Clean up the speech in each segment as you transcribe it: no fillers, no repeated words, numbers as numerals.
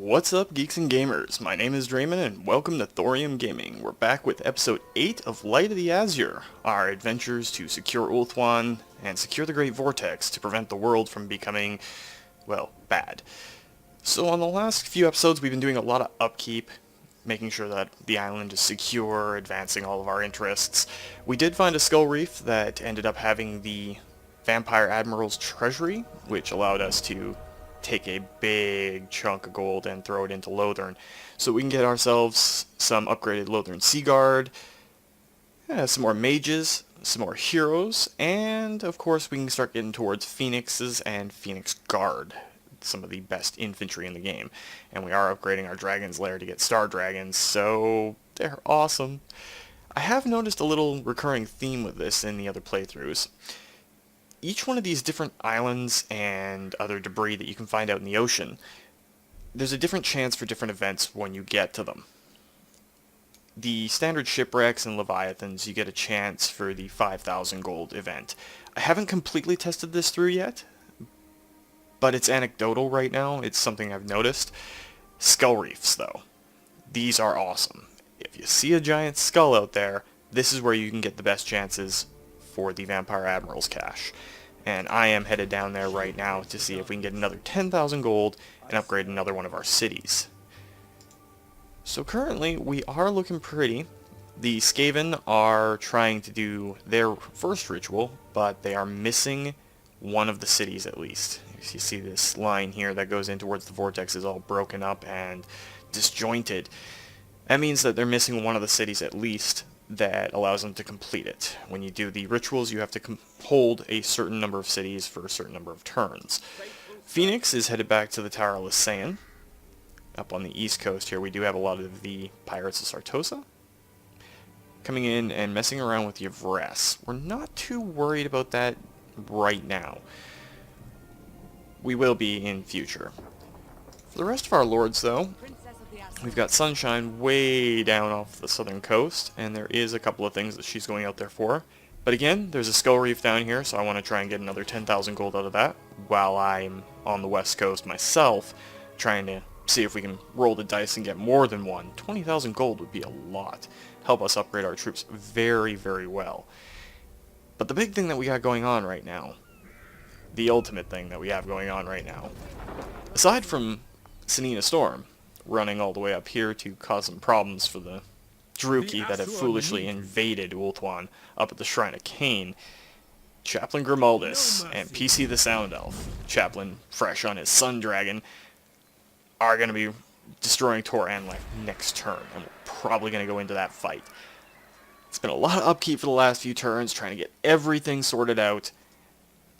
What's up, geeks and gamers? My name is Draymond, and welcome to Thorium Gaming. We're back with episode 8 of Light of the Asur, our adventures to secure Ulthuan and secure the Great Vortex to prevent the world from becoming, well, bad. So on the last few episodes, we've been doing a lot of upkeep, making sure that the island is secure, advancing all of our interests. We did find a skull reef that ended up having the Vampire Admiral's treasury, which allowed us to take a big chunk of gold and throw it into Lothern, so we can get ourselves some upgraded Lothern Sea Guard, some more mages, some more heroes, and of course we can start getting towards Phoenixes and Phoenix Guard, some of the best infantry in the game. And we are upgrading our Dragon's Lair to get Star Dragons, so they're awesome. I have noticed a little recurring theme with this in the other playthroughs. Each one of these different islands and other debris that you can find out in the ocean, there's a different chance for different events when you get to them. The standard shipwrecks and leviathans, you get a chance for the 5,000 gold event. I haven't completely tested this through yet, but it's anecdotal right now. It's something I've noticed. Skull reefs, though. These are awesome. If you see a giant skull out there, this is where you can get the best chances for the Vampire Admiral's cache. And I am headed down there right now to see if we can get another 10,000 gold and upgrade another one of our cities. So currently, we are looking pretty. The Skaven are trying to do their first ritual, but they are missing one of the cities at least. You see this line here that goes in towards the vortex is all broken up and disjointed. That means that they're missing one of the cities at least that allows them to complete it. When you do the rituals, you have to hold a certain number of cities for a certain number of turns. Phoenix is headed back to the Tower of Lysaean. Up on the east coast here, we do have a lot of the Pirates of Sartosa coming in and messing around with Yvresse. We're not too worried about that right now. We will be in future. For the rest of our lords, though, we've got Sunshine way down off the southern coast, and there is a couple of things that she's going out there for. But again, there's a skull reef down here, so I want to try and get another 10,000 gold out of that, while I'm on the west coast myself, trying to see if we can roll the dice and get more than one. 20,000 gold would be a lot. Help us upgrade our troops very, very well. But the big thing that we got going on right now, the ultimate thing that we have going on right now, aside from Senina Storm running all the way up here to cause some problems for the Druchii that have foolishly invaded Ulthuan up at the Shrine of Cain, Chaplin Grimuldis and PC the Sound Elf, Chaplin fresh on his Sun Dragon, are going to be destroying Toran like next turn, and we're probably going to go into that fight. It's been a lot of upkeep for the last few turns, trying to get everything sorted out.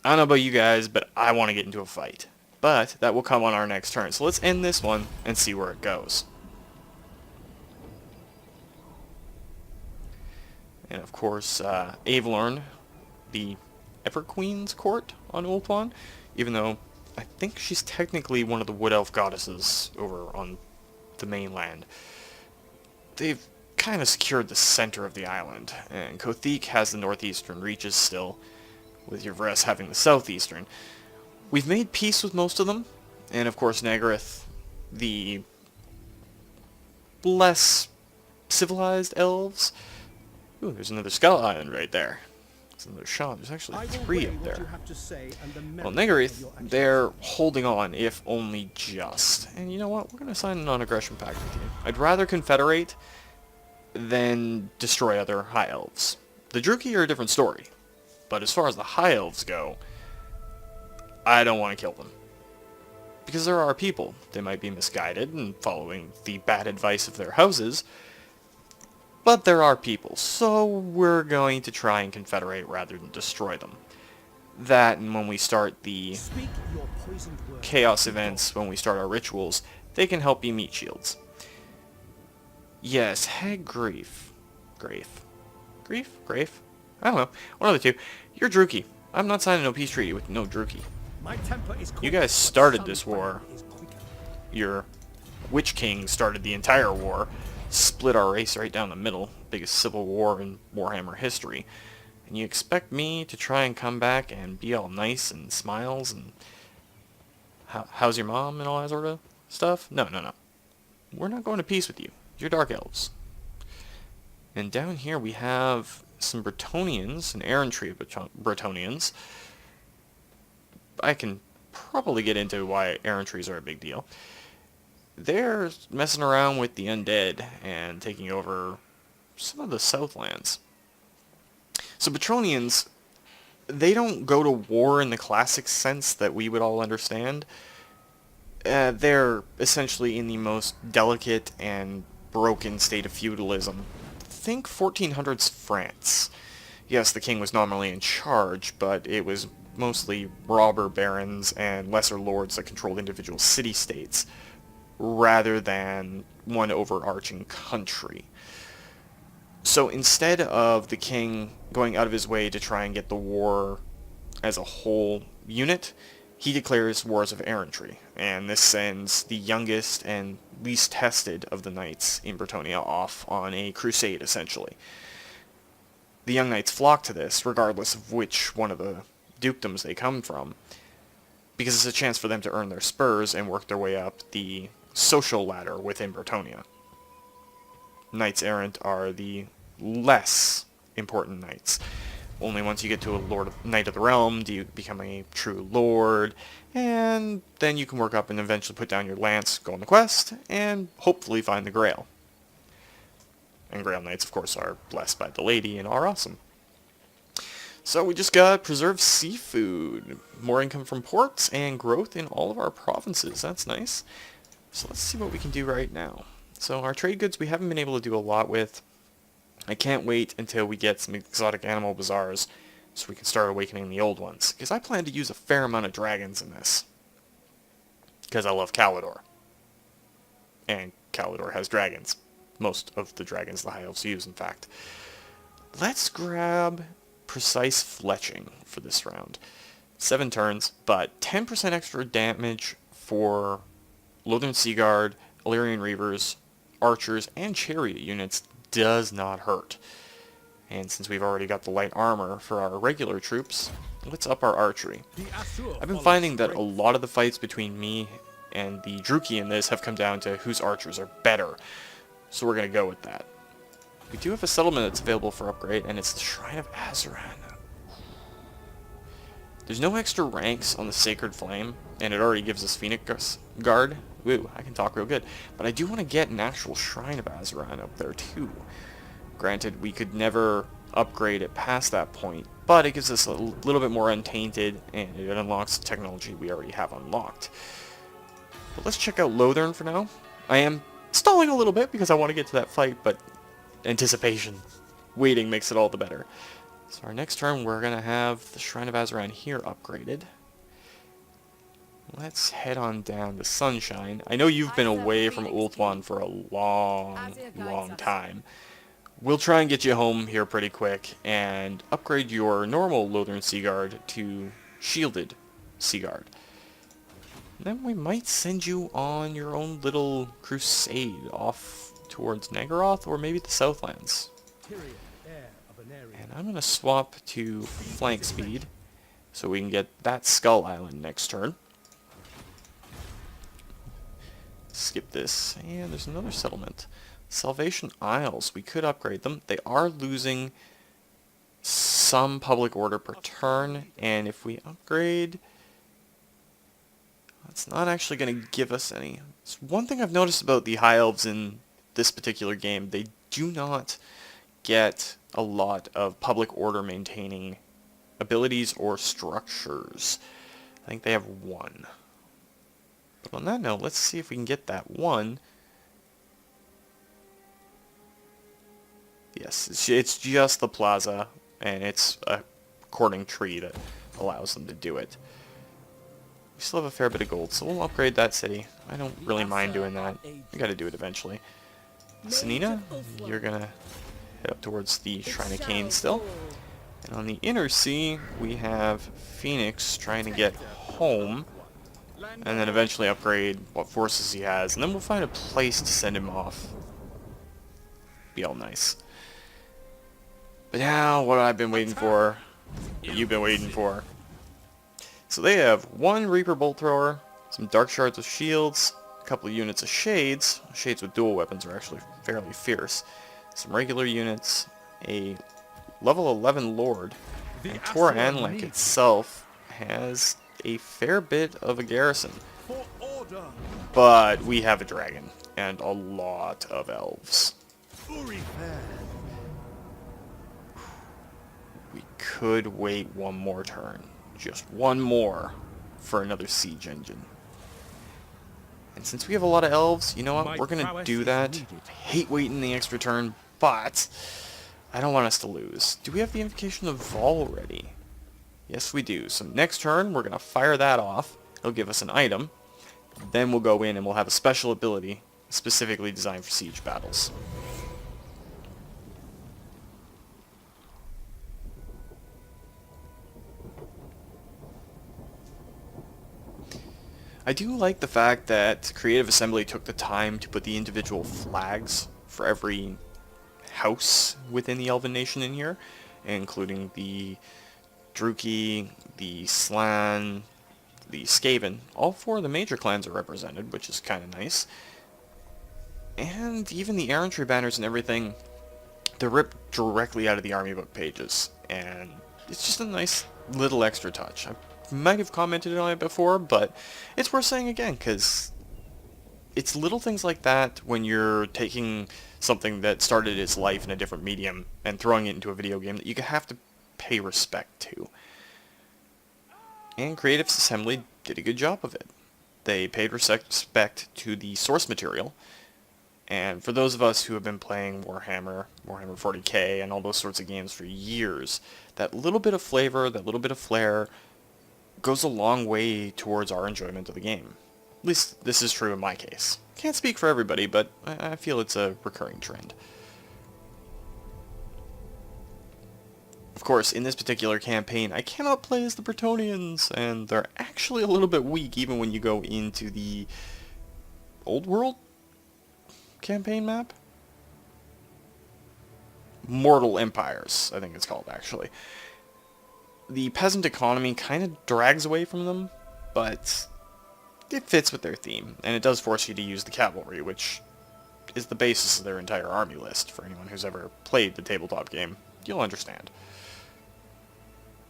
I don't know about you guys, but I want to get into a fight. But that will come on our next turn. So let's end this one and see where it goes. And of course, Avelorn, the Everqueen's court on Ulthuan, even though I think she's technically one of the Wood Elf goddesses over on the mainland. They've kind of secured the center of the island, and Kothique has the northeastern reaches still, with Yvresse having the southeastern. We've made peace with most of them, and of course Naggareth, the less civilized elves. Ooh, there's another Skull Island right there. There's another shop. There's actually 3 up there. Well, Naggareth, they're holding on, if only just. And you know what? We're going to sign a non-aggression pact with you. I'd rather confederate than destroy other High Elves. The Druchii are a different story, but as far as the High Elves go, I don't want to kill them. Because there are people. They might be misguided and following the bad advice of their houses, but there are people, so we're going to try and confederate rather than destroy them. That, and when we start the chaos events, when we start our rituals, they can help be meat shields. Yes, Hag Grief. Grafe? Grafe? I don't know. One of the two. You're Druchii. I'm not signing no peace treaty with no Druchii. You guys started this war. Your Witch King started the entire war. Split our race right down the middle. Biggest civil war in Warhammer history. And you expect me to try and come back and be all nice and smiles and how's your mom and all that sort of stuff? No, no, no. We're not going to peace with you. You're Dark Elves. And down here we have some Bretonnians, an errantry of Bretonnians. I can probably get into why errantries are a big deal. They're messing around with the undead and taking over some of the Southlands. So Bretonnians, they don't go to war in the classic sense that we would all understand. They're essentially in the most delicate and broken state of feudalism. Think 1400s France. Yes, the king was nominally in charge, but it was mostly robber barons and lesser lords that controlled individual city-states, rather than one overarching country. So instead of the king going out of his way to try and get the war as a whole unit, he declares wars of errantry, and this sends the youngest and least tested of the knights in Bretonnia off on a crusade, essentially. The young knights flock to this, regardless of which one of the dukedoms they come from, because it's a chance for them to earn their spurs and work their way up the social ladder within Bretonnia. Knights errant are the less important knights. Only once you get to a Knight of the Realm do you become a true lord, and then you can work up and eventually put down your lance, go on the quest, and hopefully find the Grail. And Grail Knights, of course, are blessed by the lady and are awesome. So we just got preserved seafood, more income from ports, and growth in all of our provinces. That's nice. So let's see what we can do right now. So our trade goods we haven't been able to do a lot with. I can't wait until we get some exotic animal bazaars so we can start awakening the old ones, because I plan to use a fair amount of dragons in this. Because I love Calidor. And Calidor has dragons. Most of the dragons the High Elves use, in fact. Let's grab Precise Fletching for this round. 7 turns, but 10% extra damage for Lothern Seaguard, Illyrian Reavers, Archers, and Chariot units does not hurt. And since we've already got the light armor for our regular troops, let's up our archery. I've been finding that a lot of the fights between me and the Druchii in this have come down to whose archers are better. So we're going to go with that. We do have a settlement that's available for upgrade, and it's the Shrine of Azuran. There's no extra ranks on the Sacred Flame, and it already gives us Phoenix Guard. Woo, I can talk real good. But I do want to get an actual Shrine of Azuran up there too. Granted, we could never upgrade it past that point, but it gives us a little bit more untainted, and it unlocks the technology we already have unlocked. But let's check out Lothern for now. I am stalling a little bit because I want to get to that fight, but anticipation, waiting makes it all the better. So our next turn, we're going to have the Shrine of Azuran here upgraded. Let's head on down to Sunshine. I know you've been away from Ulthuan for a long time. We'll try and get you home here pretty quick and upgrade your normal Lothern Seaguard to Shielded Seaguard. Then we might send you on your own little crusade off towards Nagaroth or maybe the Southlands. And I'm going to swap to flank speed so we can get that Skull Island next turn. Skip this, and there's another settlement. Salvation Isles, we could upgrade them. They are losing some public order per turn, and if we upgrade, it's not actually going to give us any. It's one thing I've noticed about the High Elves in this particular game, they do not get a lot of public order maintaining abilities or structures. I think they have 1. But on that note, let's see if we can get that 1. Yes, it's just the plaza, and it's a courting tree that allows them to do it. We still have a fair bit of gold, so we'll upgrade that city. I don't really mind doing that. We gotta do it eventually. Sanina, you're gonna head up towards the Shrine of Cain still. And on the inner sea, we have Phoenix trying to get home, and then eventually upgrade what forces he has, and then we'll find a place to send him off. Be all nice. But now, what I've been waiting for, what you've been waiting for. So they have 1 Reaper Bolt Thrower, some Dark Shards with shields, a couple of units of shades. Shades with dual weapons are actually fairly fierce. Some regular units, a level 11 Lord, and Thorium itself has a fair bit of a garrison. But we have a dragon, and a lot of elves. We could wait one more turn. Just one more for another siege engine. And since we have a lot of elves, you know what? We're going to do that. I hate waiting the extra turn, but I don't want us to lose. Do we have the invocation of Vol ready? Yes, we do. So next turn, we're going to fire that off. It'll give us an item. Then we'll go in and we'll have a special ability specifically designed for siege battles. I do like the fact that Creative Assembly took the time to put the individual flags for every house within the Elven Nation in here, including the Druchii, the Slan, the Skaven. All four of the major clans are represented, which is kind of nice. And even the errantry banners and everything, they're ripped directly out of the army book pages. And it's just a nice little extra touch. I might have commented on it before, but it's worth saying again, because it's little things like that when you're taking something that started its life in a different medium and throwing it into a video game that you have to pay respect to. And Creative Assembly did a good job of it. They paid respect to the source material, and for those of us who have been playing Warhammer 40k, and all those sorts of games for years, that little bit of flavor, that little bit of flair, goes a long way towards our enjoyment of the game. At least this is true in my case. Can't speak for everybody, but I feel it's a recurring trend. Of course, in this particular campaign, I cannot play as the Bretonnians, and they're actually a little bit weak even when you go into the Old World campaign map? Mortal Empires, I think it's called, actually. The peasant economy kind of drags away from them, but it fits with their theme, and it does force you to use the cavalry, which is the basis of their entire army list. For anyone who's ever played the tabletop game, you'll understand.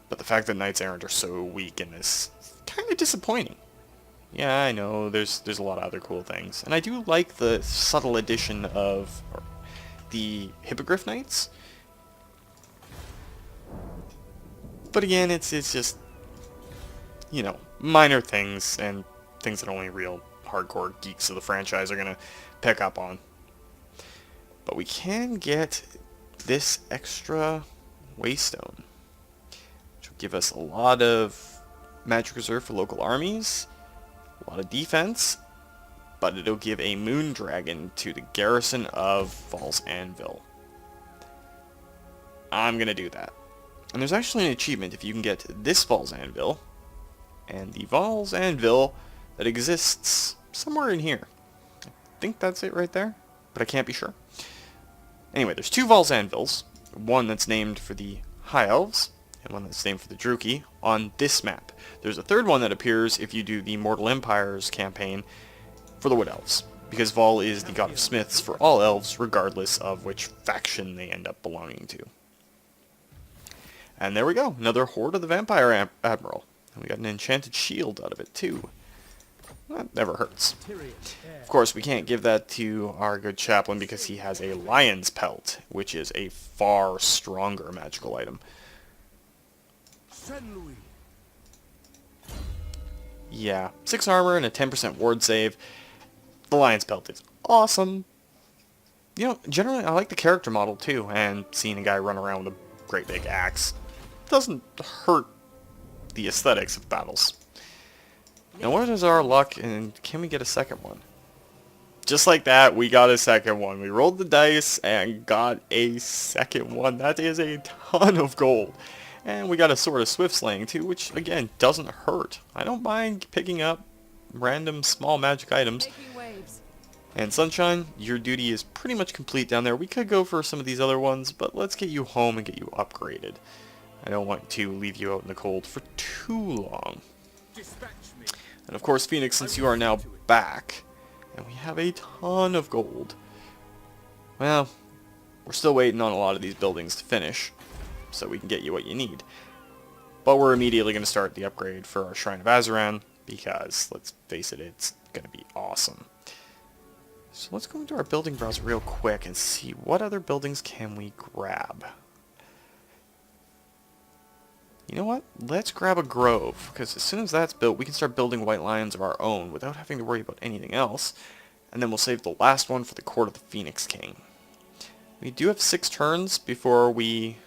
But the fact that knights errant are so weak in this is kind of disappointing. Yeah, I know, there's a lot of other cool things. And I do like the subtle addition of the Hippogriff Knights. But again, it's just, you know, minor things, and things that only real hardcore geeks of the franchise are going to pick up on. But we can get this extra Waystone, which will give us a lot of magic reserve for local armies, a lot of defense, but it'll give a Moon Dragon to the garrison of Val's Anvil. I'm going to do that. And there's actually an achievement if you can get this Val's Anvil, and the Val's Anvil that exists somewhere in here. I think that's it right there, but I can't be sure. Anyway, there's two Val's Anvils, one that's named for the High Elves, and one that's named for the Druchii, on this map. There's a third one that appears if you do the Mortal Empires campaign for the Wood Elves, because Val is the god of smiths for all elves, regardless of which faction they end up belonging to. And there we go, another Horde of the Vampire Admiral. And we got an enchanted shield out of it too. That never hurts. Of course, we can't give that to our good Chaplin because he has a Lion's Pelt, which is a far stronger magical item. Yeah, 6 armor and a 10% ward save. The Lion's Pelt is awesome. You know, generally I like the character model too, and seeing a guy run around with a great big axe doesn't hurt the aesthetics of battles. Now what is our luck, and can we get a second one? Just like that, we got a second one. We rolled the dice and got a second one. That is a ton of gold. And we got a Sword of Swift Slaying too, which again doesn't hurt. I don't mind picking up random small magic items. And Sunshine, your duty is pretty much complete down there. We could go for some of these other ones, but let's get you home and get you upgraded. I don't want to leave you out in the cold for too long. And of course, Phoenix, since you are now back, And we have a ton of gold. Well, we're still waiting on a lot of these buildings to finish, so we can get you what you need. But we're immediately going to start the upgrade for our Shrine of Azuran, because, let's face it, it's going to be awesome. So let's go into our building browser real quick and see what other buildings can we grab. You know what? Let's grab a grove, because as soon as that's built, we can start building white lions of our own without having to worry about anything else. And then we'll save the last one for the Court of the Phoenix King. We do have 6 turns before we...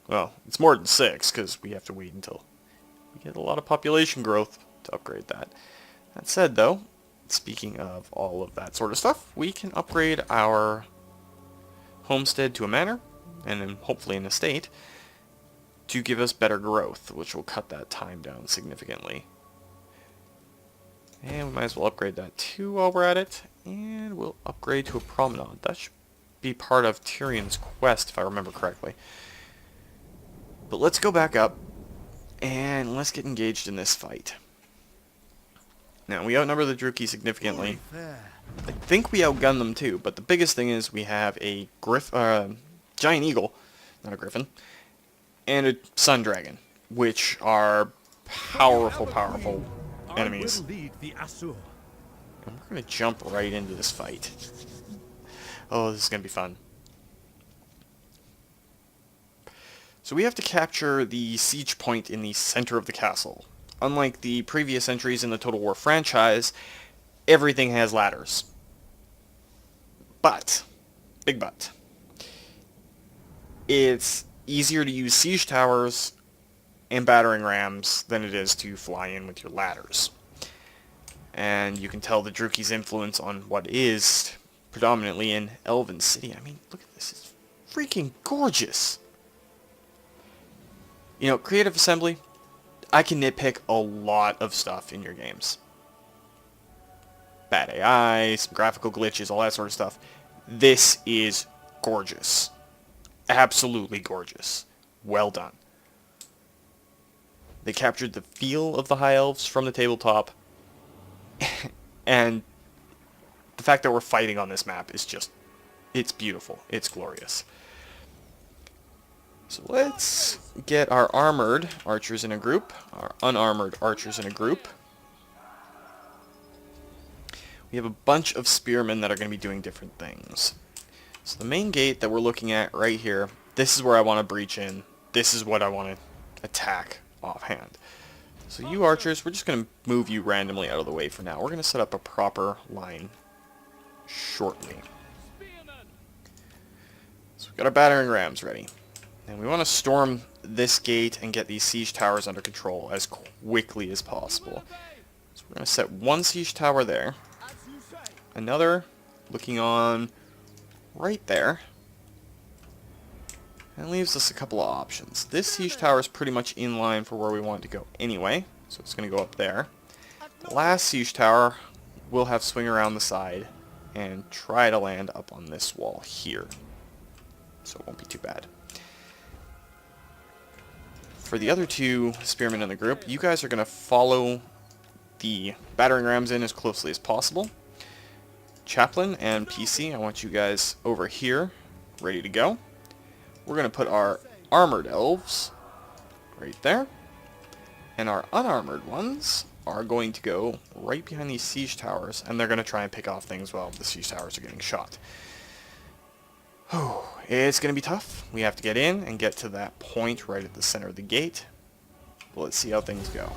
Well, it's more than 6, because we have to wait until we get a lot of population growth to upgrade that. That said, though, speaking of all of that sort of stuff, we can upgrade our homestead to a manor, and then hopefully an estate, to give us better growth, which will cut that time down significantly. And we might as well upgrade that too while we're at it, and we'll upgrade to a promenade. That should be part of Tyrion's quest, if I remember correctly. But let's go back up, and let's get engaged in this fight. Now, we outnumber the Druchii significantly. I think we outgun them too, but the biggest thing is we have a giant eagle, not a griffin, and a sun dragon, which are powerful enemies. And we're going to jump right into this fight. Oh, this is going to be fun. So we have to capture the siege point in the center of the castle. Unlike the previous entries in the Total War franchise, everything has ladders. But, big but, it's easier to use siege towers and battering rams than it is to fly in with your ladders. And you can tell the Druchii's influence on what is predominantly in Elven City. I mean, look at this. It's freaking gorgeous. You know, Creative Assembly, I can nitpick a lot of stuff in your games. Bad AI, some graphical glitches, all that sort of stuff. This is gorgeous. Absolutely gorgeous. Well done. They captured the feel of the High Elves from the tabletop. And the fact that we're fighting on this map is just... it's beautiful. It's glorious. So let's get our armored archers in a group. Our unarmored archers in a group. We have a bunch of spearmen that are going to be doing different things. So the main gate that we're looking at right here, this is where I want to breach in. This is what I want to attack offhand. So you archers, we're just going to move you randomly out of the way for now. We're going to set up a proper line shortly. So we've got our battering rams ready. And we want to storm this gate and get these siege towers under control as quickly as possible. So we're going to set one siege tower there. Another looking on right there. And it leaves us a couple of options. This siege tower is pretty much in line for where we want it to go anyway. So it's going to go up there. The last siege tower will have swing around the side and try to land up on this wall here. So it won't be too bad. For the other 2 spearmen in the group, you guys are going to follow the battering rams in as closely as possible. Chaplin and PC, I want you guys over here, ready to go. We're going to put our armored elves right there. And our unarmored ones are going to go right behind these siege towers, and they're going to try and pick off things while the siege towers are getting shot. It's going to be tough. We have to get in and get to that point right at the center of the gate. But let's see how things go.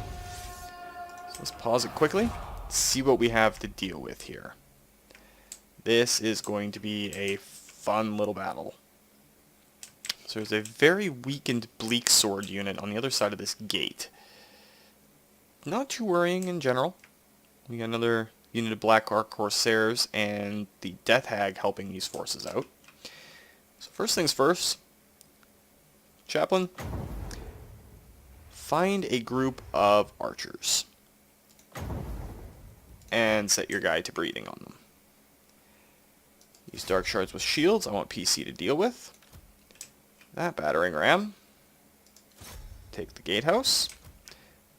So let's pause it quickly. See what we have to deal with here. This is going to be a fun little battle. So there's a very weakened Bleak Sword unit on the other side of this gate. Not too worrying in general. We got another unit of Black Ark Corsairs and the Death Hag helping these forces out. So first things first, Chaplin, find a group of archers and set your guy to breathing on them. These dark shards with shields I want PC to deal with. That battering ram, take the gatehouse.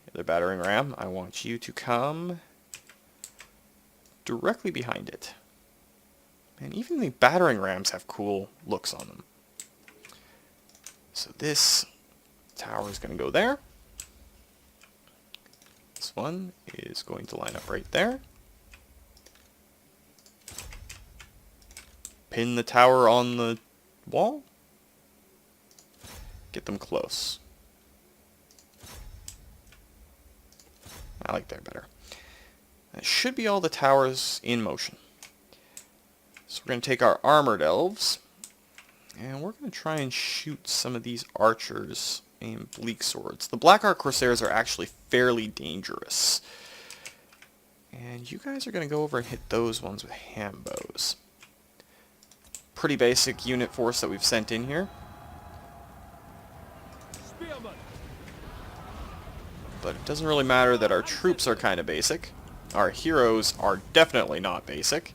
The other battering ram, I want you to come directly behind it. And even the battering rams have cool looks on them. So this tower is going to go there. This one is going to line up right there. Pin the tower on the wall. Get them close. I like that better. That should be all the towers in motion. So we're going to take our armored elves, and we're going to try and shoot some of these archers and bleak swords. The Black Arc Corsairs are actually fairly dangerous. And you guys are going to go over and hit those ones with hand bows. Pretty basic unit force that we've sent in here. But it doesn't really matter that our troops are kind of basic. Our heroes are definitely not basic.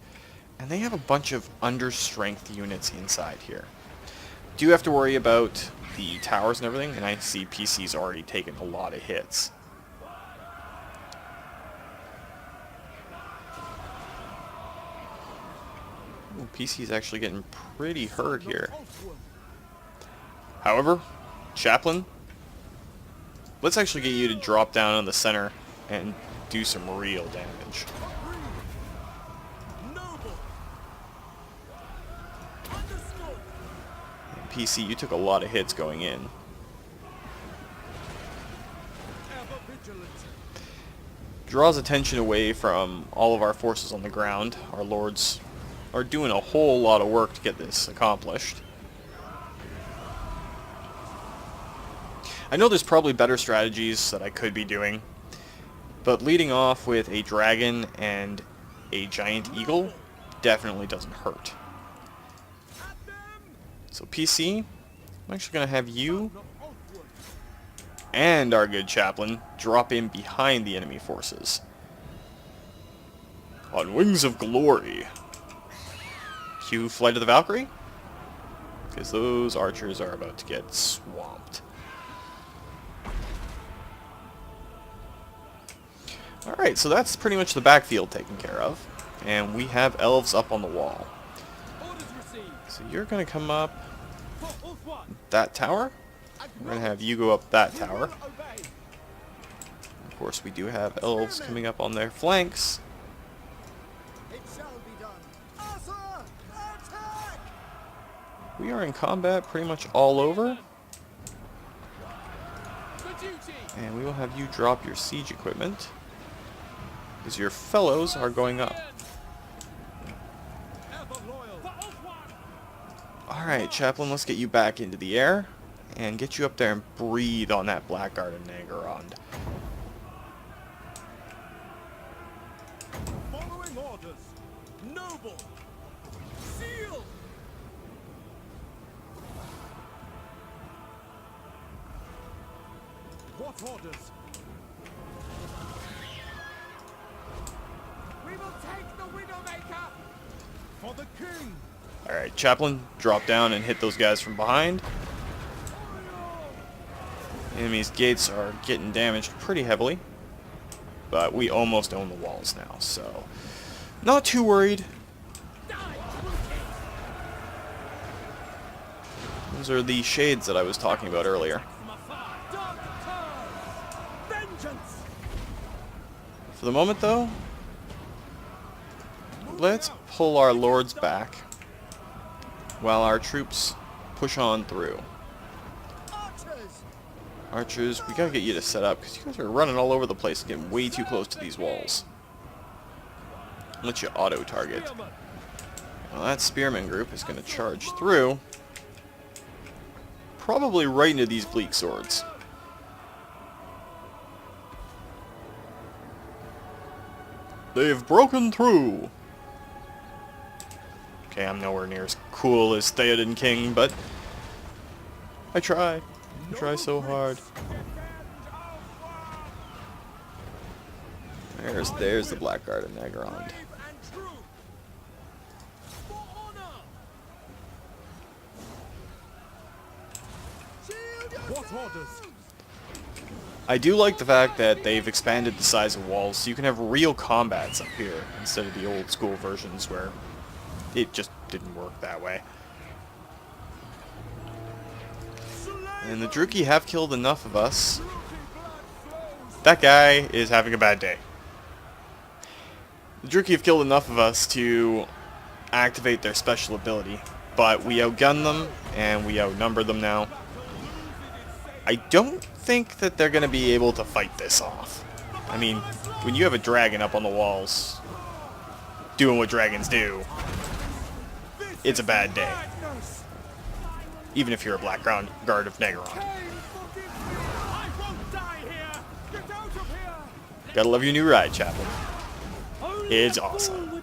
And they have a bunch of understrength units inside here. Do have to worry about the towers and everything, and I see PC's already taken a lot of hits. Ooh, PC's actually getting pretty hurt here. However, Chaplin, let's actually get you to drop down on the center and do some real damage. And PC, you took a lot of hits going in. Draws attention away from all of our forces on the ground. Our lords are doing a whole lot of work to get this accomplished. I know there's probably better strategies that I could be doing, but leading off with a dragon and a giant eagle definitely doesn't hurt. So PC, I'm actually going to have you and our good Chaplain drop in behind the enemy forces. On wings of glory. Cue Flight of the Valkyrie, because those archers are about to get swamped. Alright, so that's pretty much the backfield taken care of. And we have elves up on the wall. So you're going to come up that tower. We're going to have you go up that tower. Of course, we do have elves coming up on their flanks. We are in combat pretty much all over. And we will have you drop your siege equipment, because your fellows are going up. Alright, Chaplain, let's get you back into the air and get you up there and breathe on that Blackguard and Nagarond. Following orders. Noble. Seal. What orders? We will take the Widowmaker for the king. Alright, Chaplain, drop down and hit those guys from behind. Enemy's gates are getting damaged pretty heavily, but we almost own the walls now, so not too worried. Those are the shades that I was talking about earlier. For the moment, though, let's pull our lords back while our troops push on through. Archers, we gotta get you to set up, because you guys are running all over the place and getting way too close to these walls. Let you auto-target. Well, that spearman group is going to charge through, probably right into these bleak swords. They've broken through! Okay, I'm nowhere near as cool as Theoden King, but I try. I try so hard. There's the Blackguard and Nagarond. What orders? I do like the fact that they've expanded the size of walls so you can have real combats up here instead of the old school versions where it just didn't work that way. And the Druchii have killed enough of us. That guy is having a bad day. The Druchii have killed enough of us to activate their special ability, but we outgun them and we outnumber them now. I don't think that they're going to be able to fight this off. I mean, when you have a dragon up on the walls doing what dragons do, it's a bad day. Even if you're a Black Guard of Negaron. Gotta love your new ride, Chaplin. It's awesome.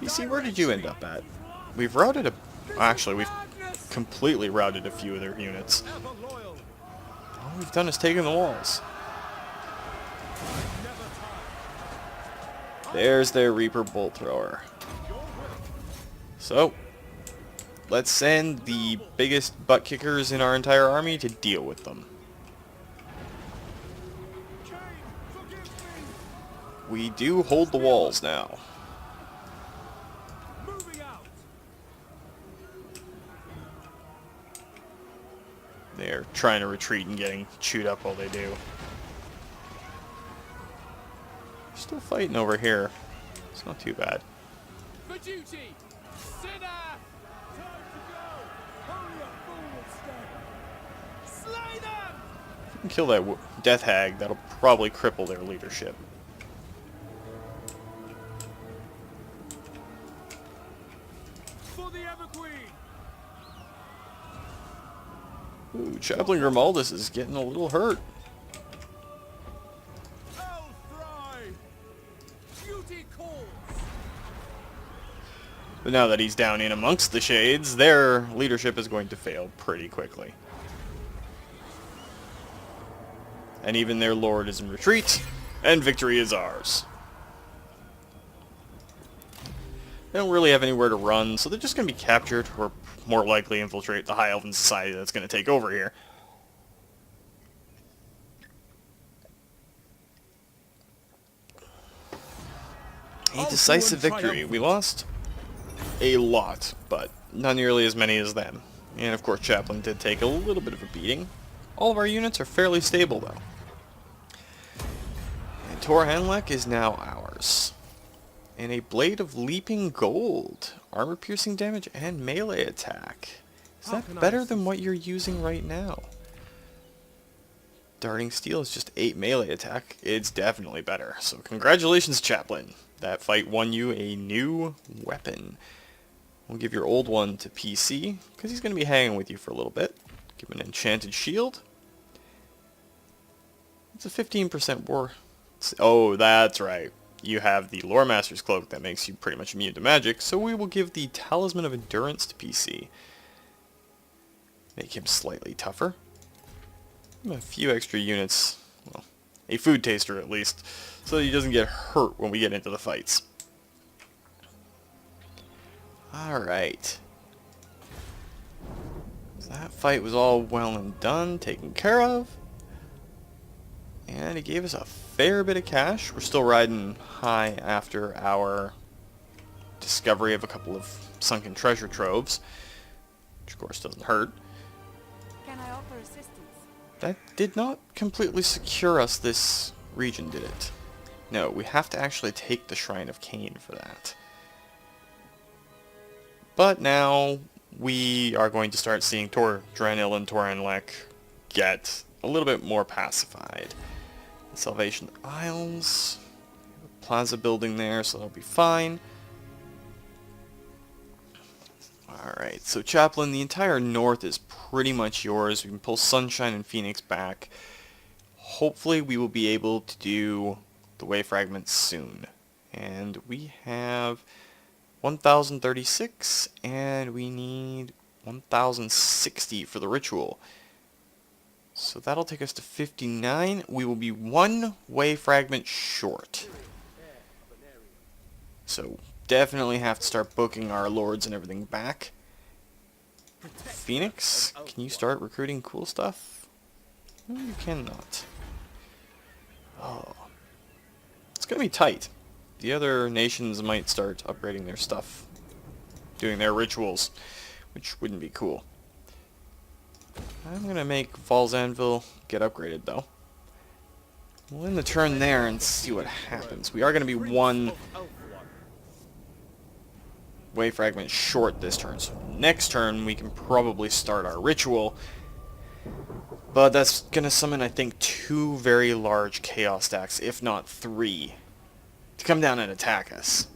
PC, where did you end up at? We've routed a... Actually, we've completely routed a few of their units. All we've done is taken the walls. There's their Reaper Bolt Thrower. So, let's send the biggest butt kickers in our entire army to deal with them. We do hold the walls now. They're trying to retreat and getting chewed up while they do. Still fighting over here. It's not too bad. For duty! Sinner! Time to go! Hurry up, forward, stay! Slay them! If we can kill that Death Hag, that'll probably cripple their leadership. For the Everqueen! Ooh, Chaplin Grimuldis is getting a little hurt. But now that he's down in amongst the shades, their leadership is going to fail pretty quickly. And even their lord is in retreat, and victory is ours. They don't really have anywhere to run, so they're just going to be captured, or more likely infiltrate the High Elven Society that's going to take over here. A decisive victory. We lost a lot, but not nearly as many as them. And of course Chaplin did take a little bit of a beating. All of our units are fairly stable though. And Tor Hanlek is now ours. And a Blade of Leaping Gold. Armor piercing damage and melee attack. Is that better than what you're using right now? Darting Steel is just 8 melee attack. It's definitely better. So congratulations, Chaplin. That fight won you a new weapon. We'll give your old one to PC, because he's going to be hanging with you for a little bit. Give him an enchanted shield. It's a 15% war. Oh, that's right. You have the Lore Master's Cloak that makes you pretty much immune to magic, so we will give the Talisman of Endurance to PC. Make him slightly tougher. A few extra units, well, a food taster at least, so that he doesn't get hurt when we get into the fights. Alright. So that fight was all well and done, taken care of. And it gave us a fair bit of cash. We're still riding high after our discovery of a couple of sunken treasure troves, which of course doesn't hurt. Can I offer assistance? That did not completely secure us this region, did it? No, we have to actually take the Shrine of Cain for that. But now we are going to start seeing Tor Draenil and Tor Hanlek get a little bit more pacified. Salvation Isles, plaza building there, so that'll be fine. Alright, so Chaplin, the entire north is pretty much yours. We can pull Sunshine and Phoenix back. Hopefully we will be able to do the Way Fragments soon. And we have 1,036, and we need 1,060 for the ritual. So that'll take us to 59. We will be 1 Way Fragment short. So definitely have to start booking our lords and everything back. Phoenix, can you start recruiting cool stuff? No, you cannot. Oh. It's gonna be tight. The other nations might start upgrading their stuff, doing their rituals, which wouldn't be cool. I'm gonna make Falls Anvil get upgraded though. We'll end the turn there and see what happens. We are gonna be one wave fragment short this turn, so next turn we can probably start our ritual. But that's gonna summon, I think, 2 very large chaos stacks, if not 3, to come down and attack us.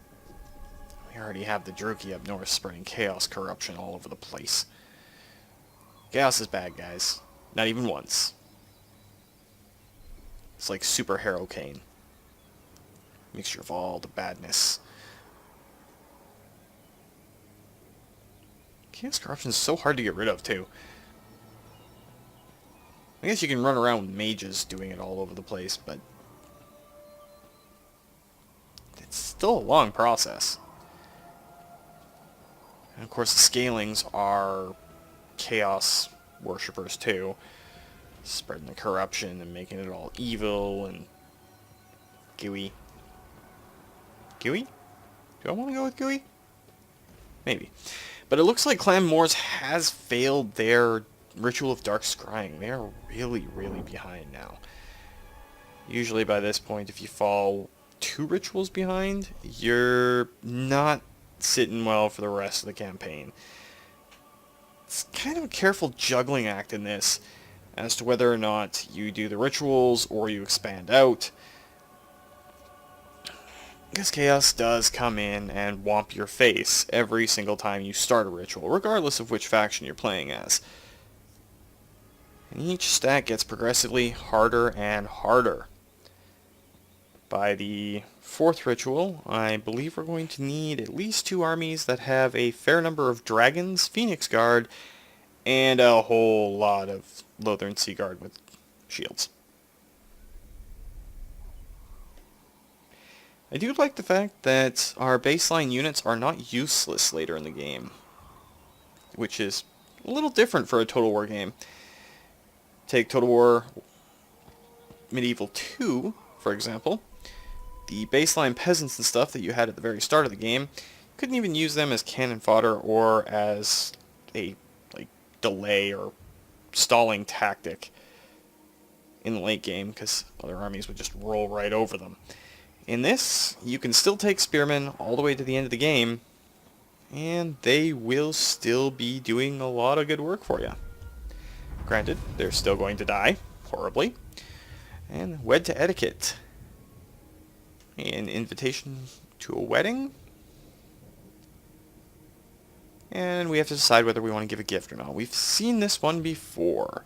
We already have the Druchii up north spreading chaos corruption all over the place. Chaos is bad, guys. Not even once. It's like Super Hurricane. Mixture of all the badness. Chaos corruption is so hard to get rid of, too. I guess you can run around with mages doing it all over the place, but it's still a long process. And of course the scalings are chaos worshippers too, spreading the corruption and making it all evil and gooey. Gooey? Do I want to go with gooey? Maybe. But it looks like Clan Moors has failed their Ritual of Dark Scrying. They are really, really behind now. Usually by this point, if you fall 2 rituals behind, you're not sitting well for the rest of the campaign. It's kind of a careful juggling act in this as to whether or not you do the rituals or you expand out. Because Chaos does come in and whomp your face every single time you start a ritual, regardless of which faction you're playing as. And each stack gets progressively harder and harder. By the 4th ritual, I believe we're going to need at least 2 armies that have a fair number of dragons, Phoenix Guard, and a whole lot of Lothern Sea Guard with shields. I do like the fact that our baseline units are not useless later in the game, which is a little different for a Total War game. Take Total War Medieval 2, for example. The baseline peasants and stuff that you had at the very start of the game, couldn't even use them as cannon fodder or as a delay or stalling tactic in the late game, because other armies would just roll right over them. In this, you can still take spearmen all the way to the end of the game, and they will still be doing a lot of good work for you. Granted, they're still going to die, horribly. And wed to etiquette. An invitation to a wedding. And we have to decide whether we want to give a gift or not. We've seen this one before.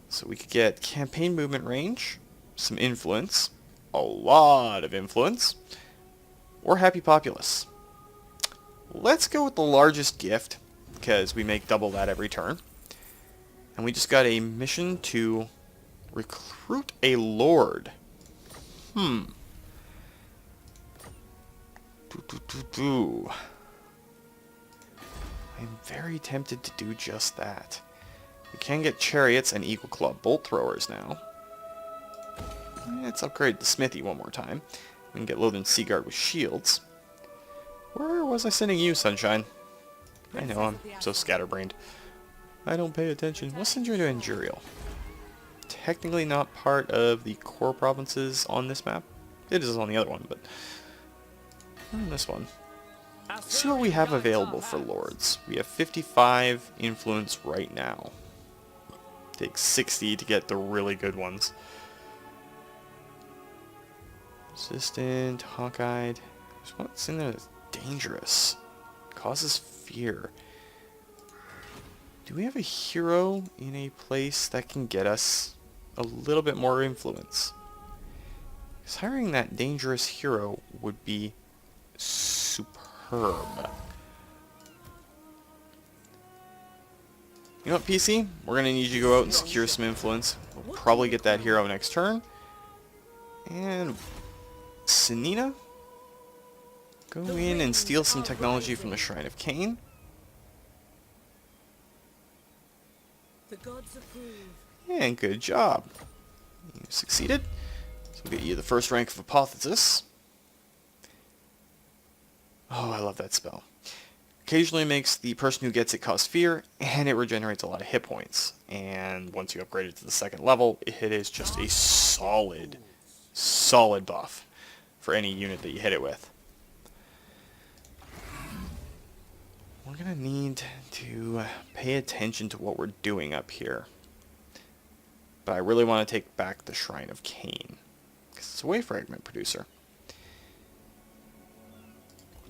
So we could get campaign movement range, some influence, a lot of influence, or happy populace. Let's go with the largest gift, because we make double that every turn. And we just got a mission to recruit a lord. I'm very tempted to do just that. We can get chariots and eagle claw bolt throwers now. Let's upgrade the smithy one more time. We can get Lothern Sea Guard with shields. Where was I sending you, Sunshine? I know, I'm so scatterbrained. I don't pay attention. Let's send you to Endurial. Technically not part of the core provinces on this map. It is on the other one, but on this one. Let's see what we have available for lords. We have 55 influence right now. Takes 60 to get the really good ones. Resistant, Hawk-eyed. There's what's in there that's dangerous. Causes fear. Do we have a hero in a place that can get us a little bit more influence? Because hiring that dangerous hero would be superb. You know what, PC? We're going to need you to go out and secure some influence. We'll probably get that hero next turn. And Senina, go in and steal some technology from the Shrine of Cain. The gods approve. And good job. You succeeded. So we'll get you the first rank of Hypothesis. Oh, I love that spell. Occasionally makes the person who gets it cause fear, and it regenerates a lot of hit points. And once you upgrade it to the second level, it is just a solid buff for any unit that you hit it with. We're going to need to pay attention to what we're doing up here. But I really want to take back the Shrine of Cain, because it's a wave fragment producer.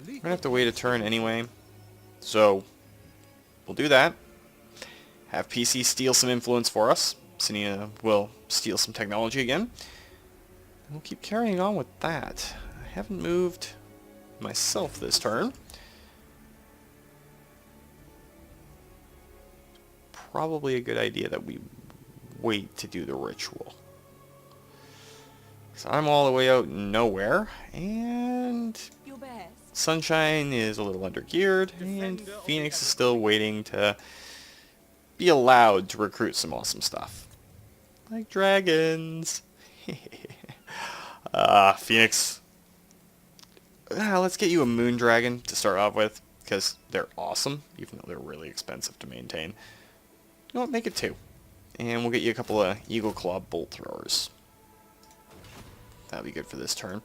We're going to have to wait a turn anyway, so we'll do that. Have PC steal some influence for us. Senina will steal some technology again. And we'll keep carrying on with that. I haven't moved myself this turn. Probably a good idea that we wait to do the ritual. So I'm all the way out nowhere, and Your best. Sunshine is a little under-geared, and Phoenix is still waiting to be allowed to recruit some awesome stuff. Like dragons. Phoenix. Let's get you a moon dragon to start off with, because they're awesome, even though they're really expensive to maintain. You know what, make it 2. And we'll get you a couple of Eagle Claw bolt throwers. That'll be good for this turn.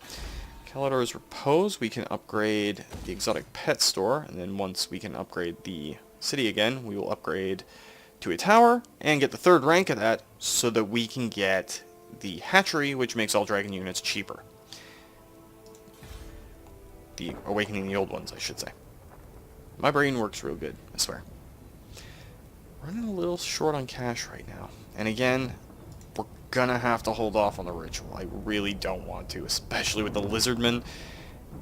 Kalidor's Repose, we can upgrade the exotic pet store, and then once we can upgrade the city again, we will upgrade to a tower, and get the 3rd rank of that, so that we can get the hatchery, which makes all dragon units cheaper. The Awakening the Old Ones, I should say. My brain works real good, I swear. Running a little short on cash right now. And again, we're gonna have to hold off on the ritual. I really don't want to, especially with the Lizardmen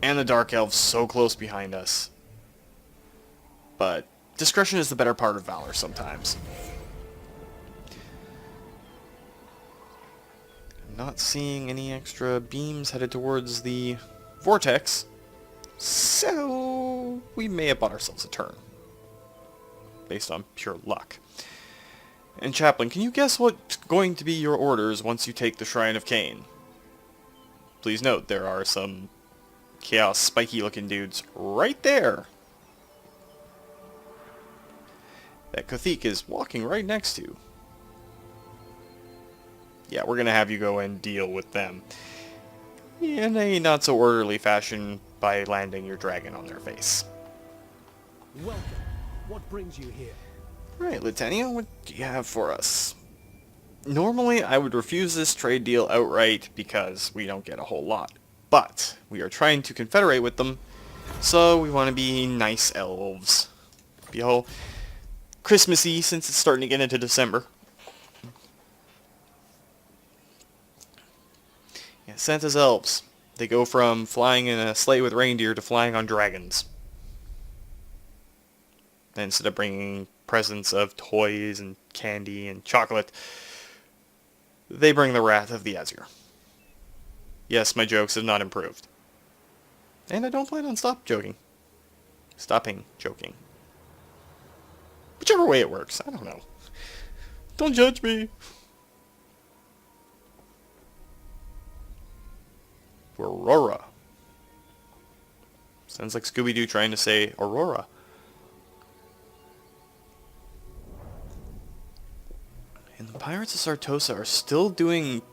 and the Dark Elves so close behind us. But discretion is the better part of valor sometimes. Not seeing any extra beams headed towards the vortex, so we may have bought ourselves a turn. Based on pure luck. And Chaplin, can you guess what's going to be your orders once you take the Shrine of Cain? Please note, there are some chaos spiky looking dudes right there that Kothik is walking right next to. Yeah, we're gonna have you go and deal with them in a not so orderly fashion by landing your dragon on their face. Welcome. What brings you here? Right, Lieutenant, what do you have for us? Normally, I would refuse this trade deal outright because we don't get a whole lot. But we are trying to confederate with them, so we want to be nice elves. Be all Christmassy since it's starting to get into December. Yeah, Santa's elves. They go from flying in a sleigh with reindeer to flying on dragons. And instead of bringing presents of toys and candy and chocolate, they bring the wrath of the Asur. Yes, my jokes have not improved. And I don't plan on stopping joking. Whichever way it works, I don't know. Don't judge me. Aurora. Sounds like Scooby-Doo trying to say Aurora. And the Pirates of Sartosa are still doing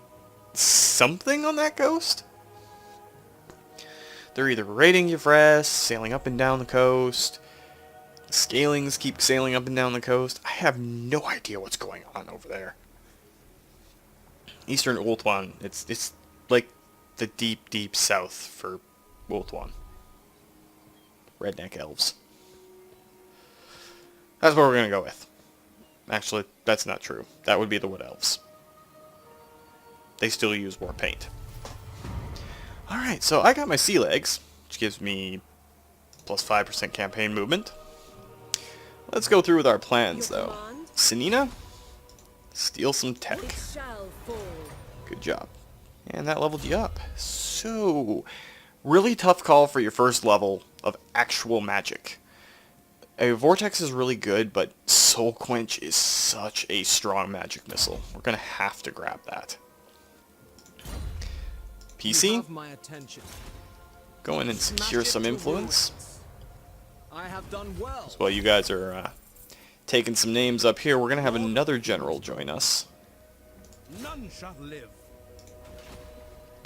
something on that coast? They're either raiding Yvres, sailing up and down the coast. The Scalings keep sailing up and down the coast. I have no idea what's going on over there. Eastern Ulthuan. It's like the deep, deep south for Ulthuan. Redneck elves. That's what we're going to go with. Actually, that's not true. That would be the Wood Elves. They still use war paint. Alright, so I got my sea legs, which gives me plus 5% campaign movement. Let's go through with our plans, though. Senina, steal some tech. It shall fall. Good job. And that leveled you up. So, really tough call for your first level of actual magic. A vortex is really good, but Soul Quench is such a strong magic missile. We're gonna have to grab that. You PC, have my attention. go in and secure some influence. I have done well. While you guys are taking some names up here, we're gonna have another general join us None shall live.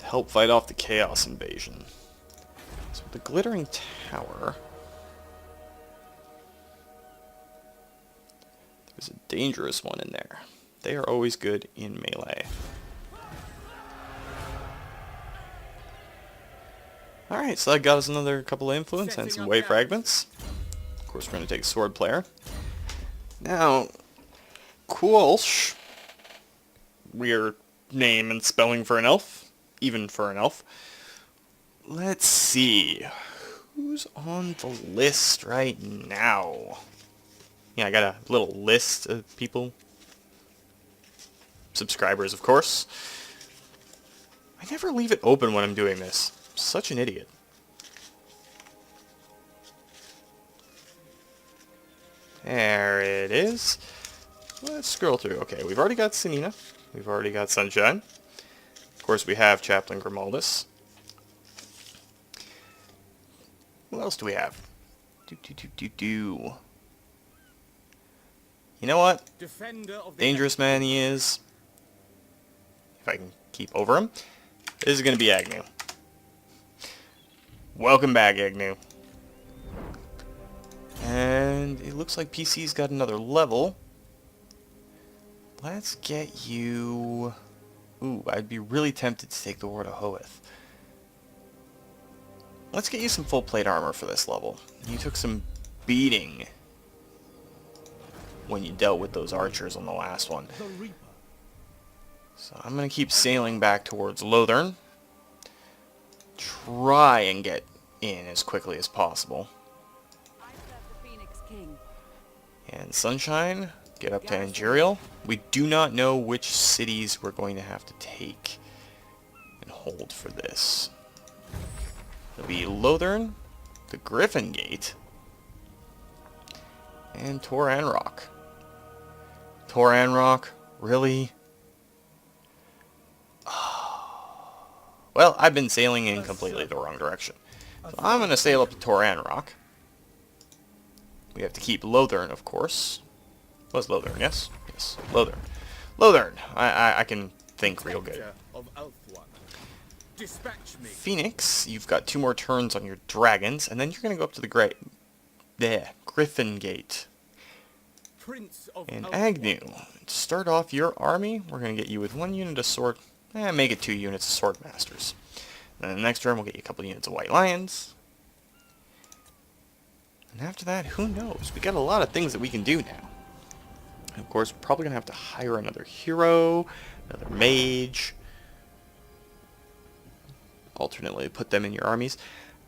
to help fight off the Chaos Invasion. So the Glittering Tower, there's a dangerous one in there. They are always good in melee. Alright, so that got us another couple of influence and some wave fragments. Of course, we're going to take a sword player. Now, Quolsh, weird name and spelling for an elf, even for an elf. Let's see, who's on the list right now? Yeah, I got a little list of people. Subscribers, of course. I never leave it open when I'm doing this. Such an idiot. There it is. Let's scroll through. Okay, we've already got Senina. We've already got Sunshine. Of course, we have Chaplin Grimuldis. Who else do we have? You know what? Defender of the Dangerous man he is. If I can keep over him. This is going to be Agnew. Welcome back, Agnew. And it looks like PC's got another level. Let's get you... Ooh, I'd be really tempted to take the Ward of Hoeth. Let's get you some full plate armor for this level. You took some beating when you dealt with those archers on the last one. The Reaper. So I'm going to keep sailing back towards Lothern. Try and get in as quickly as possible. I serve the Phoenix King. And Sunshine, get up to Angerial. We do not know which cities we're going to have to take and hold for this. It'll be Lothern, the Griffin Gate, and Tor Anrock. Tor Anrock, really? Well, I've been sailing in completely the wrong direction. So I'm going to sail up to Tor Anrock. We have to keep Lothern, of course. Was Lothern, yes? Yes, Lothern. Lothern! I can think real good. Of Ulthuan. Dispatch me. Phoenix, you've got 2 more turns on your dragons, and then you're going to go up to the Griffin Gate. Prince of And Ulthuan. Agnew, to start off your army, we're going to get you with 1 unit of sword... make it 2 units of sword masters. Then the next turn we'll get you a couple units of white lions. And after that, who knows? We got a lot of things that we can do now. And of course, we're probably going to have to hire another hero, another mage. Alternately put them in your armies.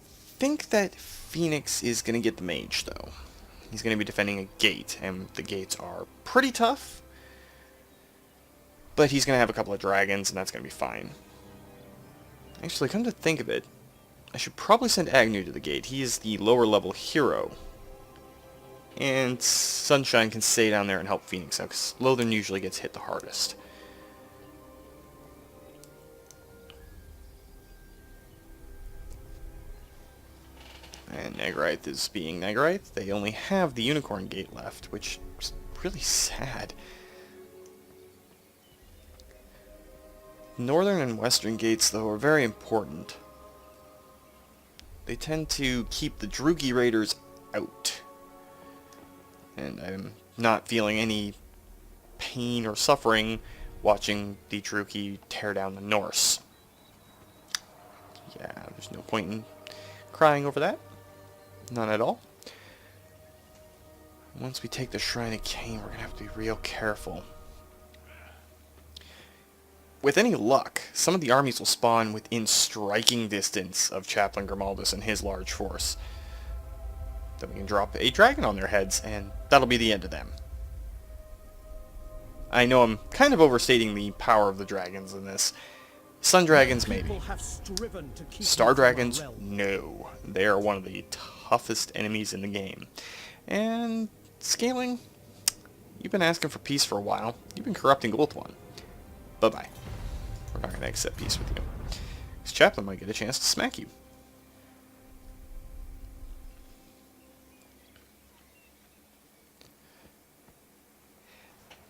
I think that Phoenix is going to get the mage, though. He's going to be defending a gate, and the gates are pretty tough. But he's going to have a couple of dragons, and that's going to be fine. Actually, come to think of it, I should probably send Agnew to the gate. He is the lower level hero. And Sunshine can stay down there and help Phoenix out, because Lothern usually gets hit the hardest. And Nagarite is being Nagarite. They only have the Unicorn Gate left, which is really sad. Northern and Western gates, though, are very important. They tend to keep the Druchii raiders out. And I'm not feeling any pain or suffering watching the Druchii tear down the Norse. Yeah, there's no point in crying over that. None at all. Once we take the Shrine of Cain, we're going to have to be real careful. With any luck, some of the armies will spawn within striking distance of Chaplin Grimuldis and his large force. Then we can drop a dragon on their heads, and that'll be the end of them. I know I'm kind of overstating the power of the dragons in this. Sun dragons, maybe. Star dragons, no. They are one of the toughest enemies in the game. And scaling, you've been asking for peace for a while. You've been corrupting Ulthuan. Bye-bye. We're not going to accept peace with you. Because Chaplin might get a chance to smack you.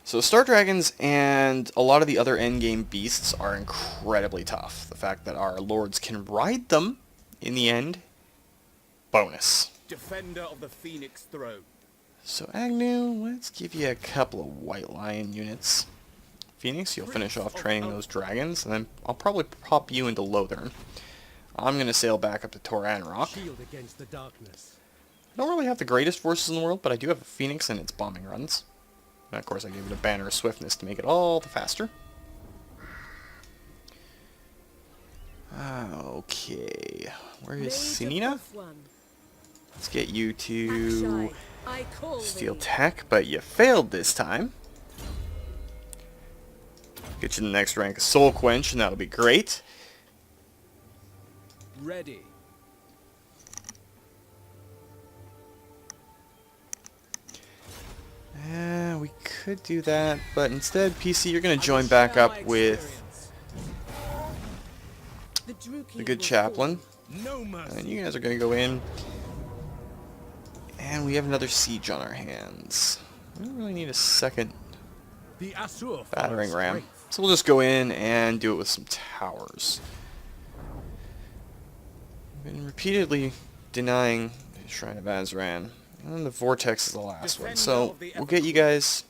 So Star Dragons and a lot of the other endgame beasts are incredibly tough. The fact that our lords can ride them, in the end, bonus. Defender of the Phoenix throne. So Agnew, let's give you a couple of White Lion units. Phoenix, you'll finish off training those dragons, and then I'll probably pop you into Lothern. I'm going to sail back up to Toranrock. Shield against the darkness. I don't really have the greatest forces in the world, but I do have a Phoenix and its bombing runs. And of course I gave it a Banner of Swiftness to make it all the faster. Okay, where is Sinina? Let's get you to Steel Tech, but you failed this time. Get you the next rank of Soul Quench, and that'll be great. Ready. We could do that, but instead, PC, you're going to join back up with the good Chaplin. No mercy. And you guys are going to go in. And we have another siege on our hands. We don't really need a second The Asur battering ram. So we'll just go in and do it with some towers. We've been repeatedly denying the Shrine of Azran. And the vortex is the last one. So we'll get you guys,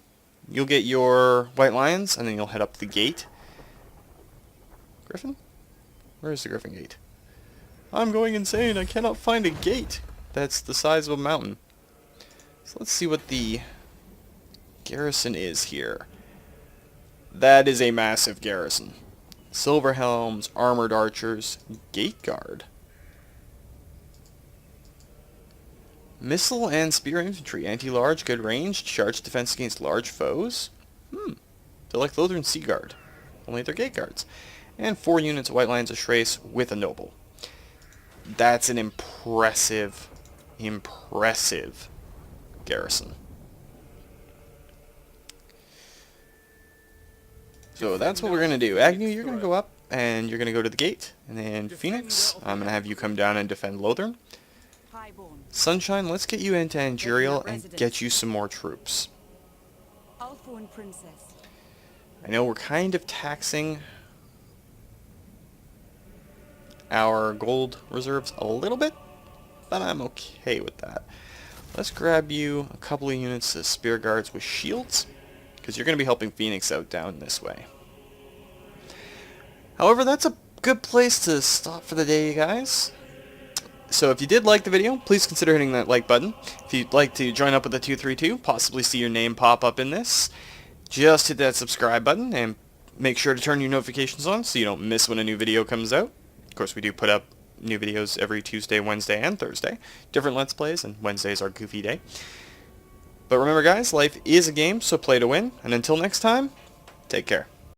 you'll get your White Lions, and then you'll head up the gate. Griffin? Where is the Griffin gate? I'm going insane. I cannot find a gate that's the size of a mountain. So let's see what the garrison is here. That is a massive garrison. Silver helms, armored archers, gate guard. Missile and spear infantry, anti-large, good range, charge defense against large foes. They're like Lothern Sea Guard, only they're gate guards. And 4 units of White Lions of Shrace with a noble. That's an impressive garrison. So that's what we're going to do. Agnew, you're going to go up, and you're going to go to the gate. And then Phoenix, I'm going to have you come down and defend Lothern. Sunshine, let's get you into Angerial and get you some more troops. Ulthuan princess. I know we're kind of taxing our gold reserves a little bit, but I'm okay with that. Let's grab you a couple of units of spear guards with shields, because you're going to be helping Phoenix out down this way. However, that's a good place to stop for the day, you guys. So if you did like the video, please consider hitting that like button. If you'd like to join up with the 232, possibly see your name pop up in this, just hit that subscribe button and make sure to turn your notifications on so you don't miss when a new video comes out. Of course, we do put up new videos every Tuesday, Wednesday, and Thursday. Different Let's Plays, and Wednesday's our goofy day. But remember guys, life is a game, so play to win. And until next time, take care.